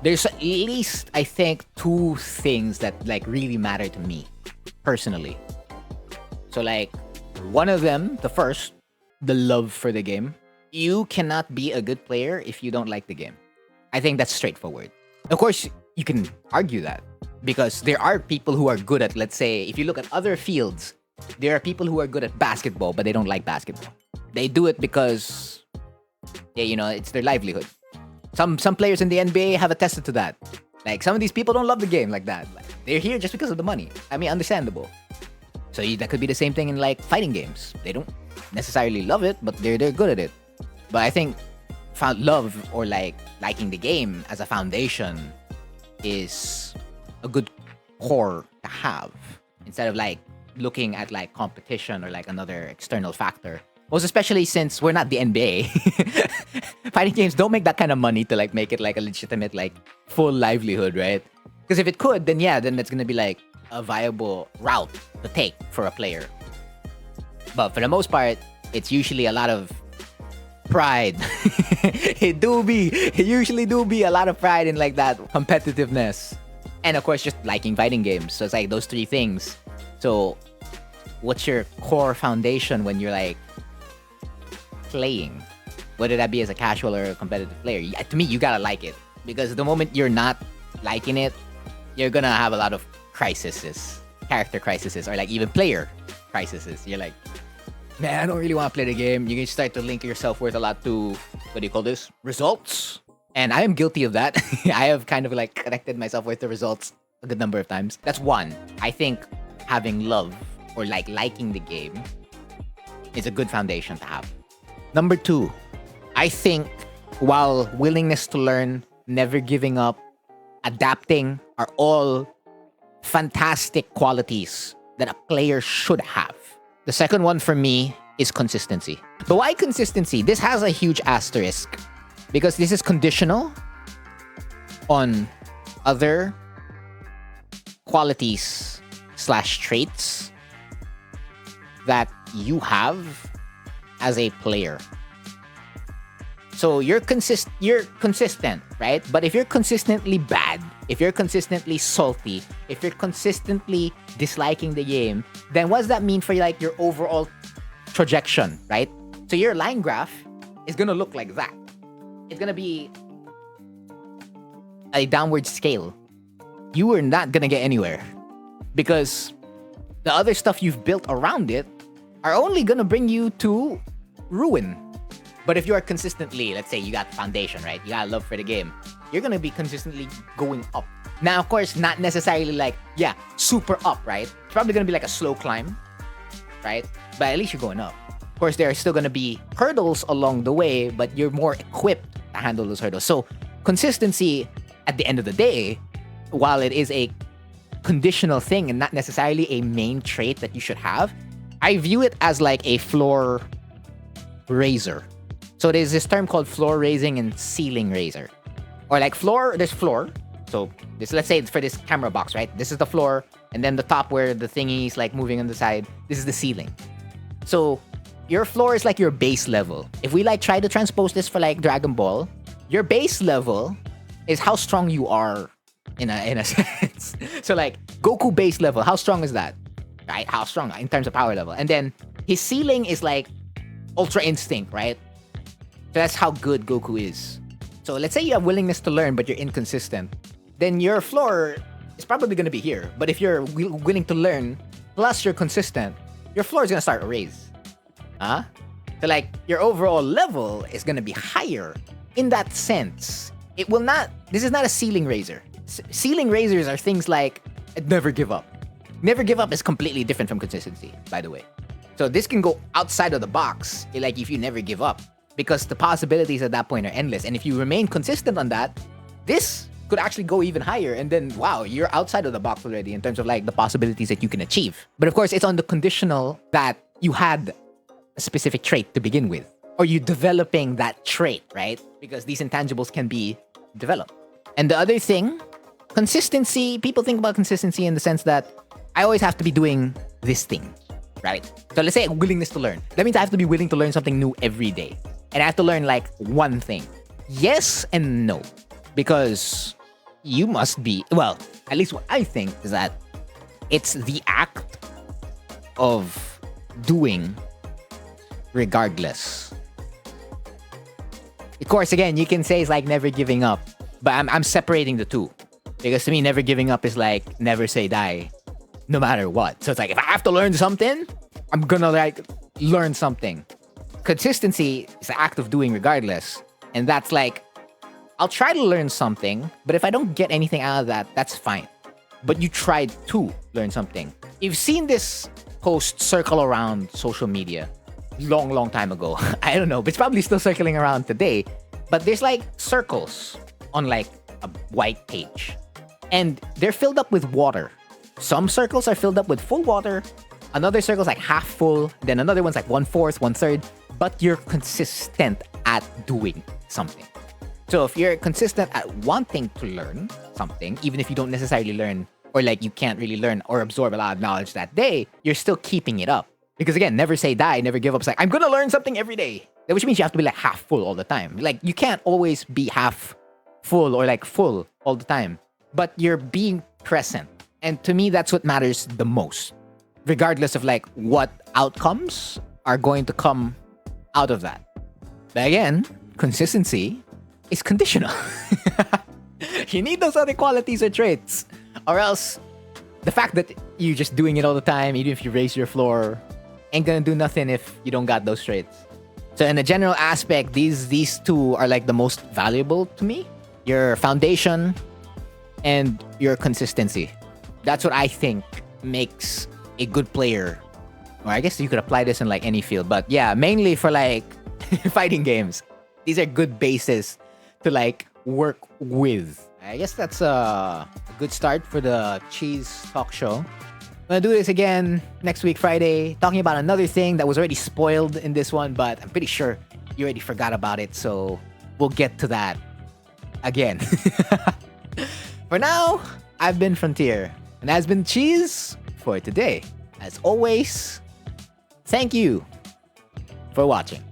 There's at least, I think, two things that like really matter to me personally. So like one of them, the first, the love for the game. You cannot be a good player if you don't like the game. I think that's straightforward. Of course, you can argue that because there are people who are good at, let's say, if you look at other fields, there are people who are good at basketball, but they don't like basketball. They do it because, yeah, you know, it's their livelihood. Some players in the NBA have attested to that. Like, some of these people don't love the game like that. Like, they're here just because of the money. I mean, understandable. So that could be the same thing in like fighting games. They don't necessarily love it, but they're good at it. But I think love or like liking the game as a foundation is a good core to have instead of like looking at like competition or like another external factor. Most especially since we're not the NBA. Fighting games don't make that kind of money to like make it like a legitimate like full livelihood, right? Because if it could, then yeah, then it's gonna be like a viable route to take for a player. But for the most part, it's usually a lot of pride. It usually do be a lot of pride in like that competitiveness. And of course, just liking fighting games. So it's like those three things. So what's your core foundation when you're like playing? Whether that be as a casual or a competitive player. Yeah, to me, you gotta like it. Because the moment you're not liking it, you're gonna have a lot of character crises, or like even player crises. You're like, man, I don't really want to play the game. You can start to link your self-worth a lot to, what do you call this? Results. And I am guilty of that. I have kind of like connected myself with the results a good number of times. That's one. I think having love or like liking the game is a good foundation to have. Number two, I think while willingness to learn, never giving up, adapting are all fantastic qualities that a player should have. The second one for me is consistency. But why consistency? This has a huge asterisk because this is conditional on other qualities / traits that you have as a player. So you're consistent, right? But if you're consistently bad, if you're consistently salty, if you're consistently disliking the game, then what does that mean for like your overall projection, right? So your line graph is gonna look like that. It's gonna be a downward scale. You are not gonna get anywhere because the other stuff you've built around it are only gonna bring you to ruin. But if you are consistently, let's say you got foundation, right? You got love for the game. You're going to be consistently going up. Now, of course, not necessarily like, yeah, super up, right? It's probably going to be like a slow climb, right? But at least you're going up. Of course, there are still going to be hurdles along the way, but you're more equipped to handle those hurdles. So consistency at the end of the day, while it is a conditional thing and not necessarily a main trait that you should have, I view it as like a floor raiser. So there's this term called floor raising and ceiling raiser. Or like there's floor. So this, let's say for this camera box, right? This is the floor, and then the top where the thingy is like moving on the side, this is the ceiling. So your floor is like your base level. If we like try to transpose this for like Dragon Ball, your base level is how strong you are in a sense. So like Goku base level, how strong is that? Right? How strong in terms of power level. And then his ceiling is like Ultra Instinct, right? So that's how good Goku is. So let's say you have willingness to learn, but you're inconsistent. Then your floor is probably going to be here. But if you're willing to learn, plus you're consistent, your floor is going to start to raise. So like your overall level is going to be higher in that sense. It will not, this is not a ceiling raiser. Ceiling raisers are things like never give up. Never give up is completely different from consistency, by the way. So this can go outside of the box, like if you never give up. Because the possibilities at that point are endless. And if you remain consistent on that, this could actually go even higher. And then, wow, you're outside of the box already in terms of like the possibilities that you can achieve. But of course, it's on the conditional that you had a specific trait to begin with. Or you developing that trait, right? Because these intangibles can be developed. And the other thing, consistency, people think about consistency in the sense that I always have to be doing this thing, right? So let's say willingness to learn. That means I have to be willing to learn something new every day. And I have to learn like one thing. Yes and no. Because you must be, well, at least what I think is that it's the act of doing regardless. Of course, again, you can say it's like never giving up, but I'm separating the two. Because to me, never giving up is like never say die, no matter what. So it's like, if I have to learn something, I'm gonna like learn something. Consistency is the act of doing regardless. And that's like, I'll try to learn something, but if I don't get anything out of that, that's fine. But you tried to learn something. You've seen this post circle around social media long time ago. I don't know, but it's probably still circling around today. But there's like circles on like a white page. And they're filled up with water. Some circles are filled up with full water. Another circle's like half full. Then another one's like 1/4, 1/3. But you're consistent at doing something. So if you're consistent at wanting to learn something, even if you don't necessarily learn, or like you can't really learn or absorb a lot of knowledge that day, you're still keeping it up. Because again, never say die, never give up. It's like, I'm gonna learn something every day. Which means you have to be like half full all the time. Like you can't always be half full or like full all the time. But you're being present. And to me, that's what matters the most. Regardless of like what outcomes are going to come out of that. But again, consistency is conditional. You need those other qualities or traits. Or else, the fact that you're just doing it all the time, even if you raise your floor, ain't gonna do nothing if you don't got those traits. So in a general aspect, these two are like the most valuable to me. Your foundation and your consistency. That's what I think makes a good player. Or I guess you could apply this in like any field. But yeah, mainly for like fighting games. These are good bases to like work with. I guess that's a good start for the Cheese Talk Show. I'm gonna do this again next week, Friday, talking about another thing that was already spoiled in this one, but I'm pretty sure you already forgot about it, so we'll get to that again. For now, I've been Frontier, and has been Cheese for today. As always, thank you for watching.